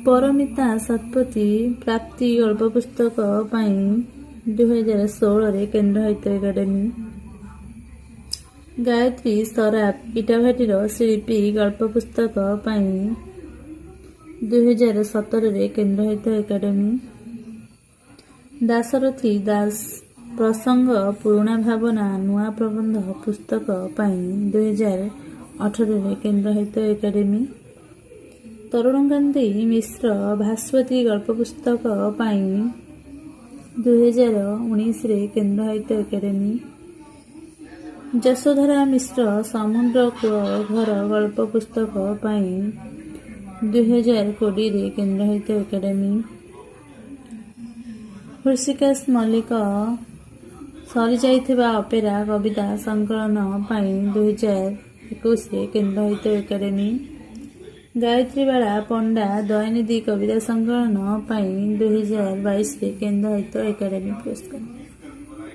परमिता शतपथी प्राप्ति गल्प पुस्तक 2016 केन्द्र साहित्य एकाडेमी। गायत्री सराफ इटाभाटीर शिल्पी गल्प पुस्तक 2017 केन्द्र साहित्य एकाडेमी। दाशरथी दास प्रसंग पुराणा भावना नुआ प्रबंध पुस्तक 2018 केन्द्र साहित्य एकाडेमी। तरुणकांती मिश्र भास्वती गल्प पुस्तक 2019 केन्द्र साहित्य एकाडेमी। यशोधरा मिश्र समुद्र कूल घर गल्प पुस्तक 2020 केन्द्र साहित्य एकाडेमी। हृषिकेश मल्लिक सरी जाइथिबा अपेरा कविता संकलन 2021 केन्द्र साहित्य एकाडेमी। गायत्री बाला पंडा दयानिधि कविता संकलन 2022 केन्द्र साहित्य एकाडेमी पुरस्कार।